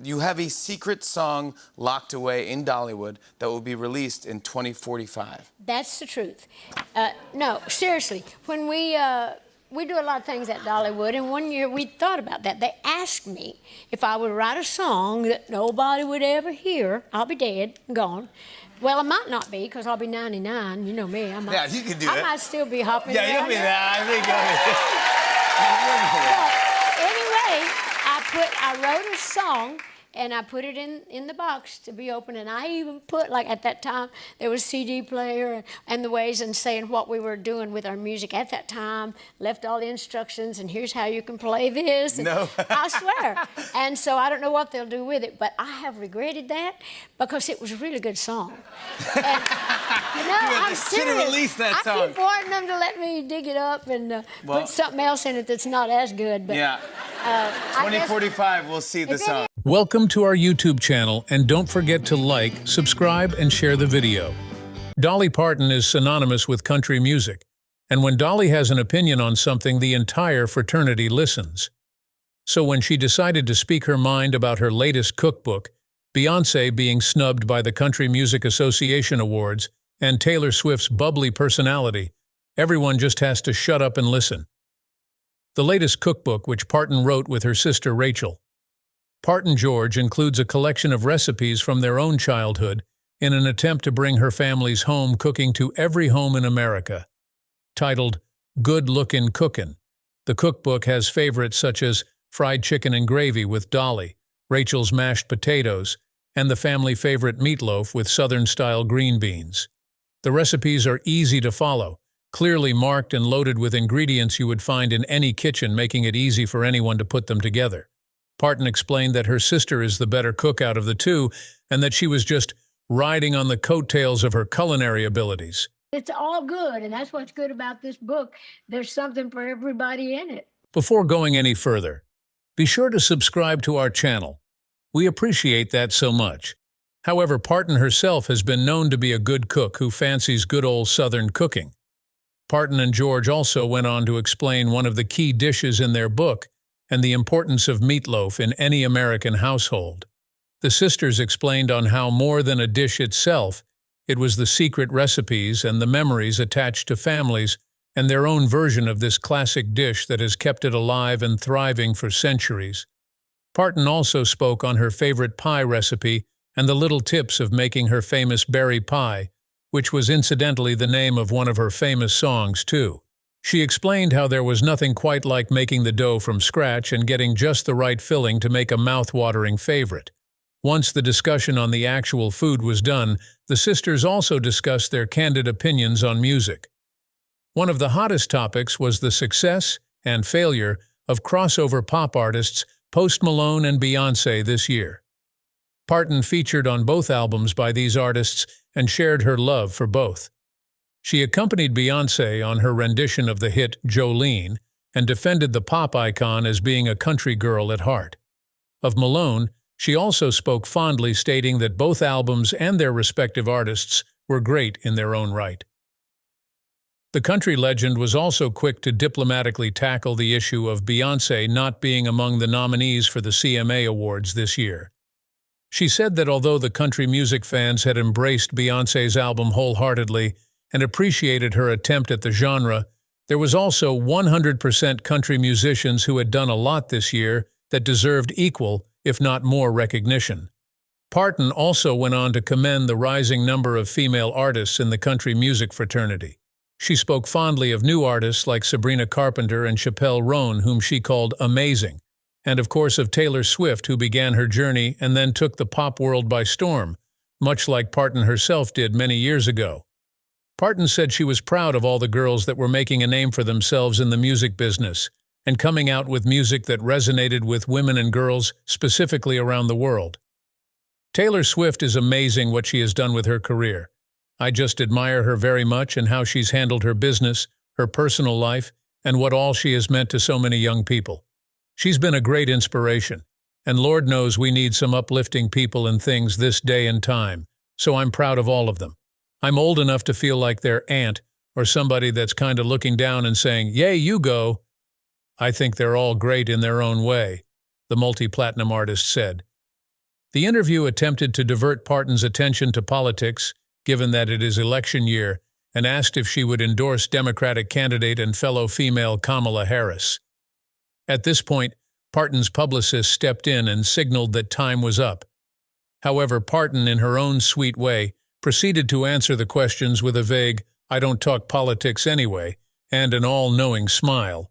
You have a secret song locked away in Dollywood that will be released in 2045. That's the truth. No, seriously, when we do a lot of things at Dollywood, and one year we thought about that. They asked me if I would write a song that nobody would ever hear. I'll be dead and gone. Well, I might not be, because I'll be 99. You know me. I might, you can do I it. might still be hopping Yeah, around. you'll be there. I think But anyway, I wrote a song, and I put it in the box to be open, and I even put, like, at that time, there was CD player and the ways and saying what we were doing with our music at that time, left all the instructions, and here's how you can play this. No. I swear. And so I don't know what they'll do with it, but I have regretted that because it was a really good song. And, I'm serious. Should have released that song. I keep wanting them to let me dig it up and put something else in it that's not as good. But, yeah. 2045, we'll see the song. Welcome to our YouTube channel, and don't forget to like, subscribe, and share the video. Dolly Parton is synonymous with country music, and when Dolly has an opinion on something, the entire fraternity listens. So when she decided to speak her mind about her latest cookbook, Beyoncé being snubbed by the Country Music Association Awards, and Taylor Swift's bubbly personality, everyone just has to shut up and listen. The latest cookbook, which Parton wrote with her sister Rachel, Parton George, includes a collection of recipes from their own childhood in an attempt to bring her family's home cooking to every home in America. Titled Good Lookin' Cookin', the cookbook has favorites such as fried chicken and gravy with Dolly, Rachel's mashed potatoes, and the family favorite meatloaf with Southern-style green beans. The recipes are easy to follow, clearly marked and loaded with ingredients you would find in any kitchen, making it easy for anyone to put them together. Parton explained that her sister is the better cook out of the two, and that she was just riding on the coattails of her culinary abilities. It's all good, and that's what's good about this book. There's something for everybody in it. Before going any further, be sure to subscribe to our channel. We appreciate that so much. However, Parton herself has been known to be a good cook who fancies good old Southern cooking. Parton and George also went on to explain one of the key dishes in their book and the importance of meatloaf in any American household. The sisters explained on how more than a dish itself, it was the secret recipes and the memories attached to families and their own version of this classic dish that has kept it alive and thriving for centuries. Parton also spoke on her favorite pie recipe and the little tips of making her famous berry pie, which was incidentally the name of one of her famous songs too. She explained how there was nothing quite like making the dough from scratch and getting just the right filling to make a mouth-watering favorite. Once the discussion on the actual food was done, the sisters also discussed their candid opinions on music. One of the hottest topics was the success and failure of crossover pop artists Post Malone and Beyoncé this year. Parton featured on both albums by these artists and shared her love for both. She accompanied Beyoncé on her rendition of the hit Jolene and defended the pop icon as being a country girl at heart. Of Malone, she also spoke fondly, stating that both albums and their respective artists were great in their own right. The country legend was also quick to diplomatically tackle the issue of Beyoncé not being among the nominees for the CMA Awards this year. She said that although the country music fans had embraced Beyoncé's album wholeheartedly and appreciated her attempt at the genre, there was also 100% country musicians who had done a lot this year that deserved equal, if not more, recognition. Parton also went on to commend the rising number of female artists in the country music fraternity. She spoke fondly of new artists like Sabrina Carpenter and Chappelle Roan, whom she called amazing, and of course of Taylor Swift, who began her journey and then took the pop world by storm, much like Parton herself did many years ago. Parton said she was proud of all the girls that were making a name for themselves in the music business and coming out with music that resonated with women and girls specifically around the world. Taylor Swift is amazing what she has done with her career. I just admire her very much and how she's handled her business, her personal life, and what all she has meant to so many young people. She's been a great inspiration, and Lord knows we need some uplifting people and things this day and time, so I'm proud of all of them. I'm old enough to feel like their aunt or somebody that's kind of looking down and saying, "Yay, you go." I think they're all great in their own way, the multi-platinum artist said. The interview attempted to divert Parton's attention to politics, given that it is election year, and asked if she would endorse Democratic candidate and fellow female Kamala Harris. At this point, Parton's publicist stepped in and signaled that time was up. However, Parton, in her own sweet way, proceeded to answer the questions with a vague, "I don't talk politics anyway," and an all-knowing smile.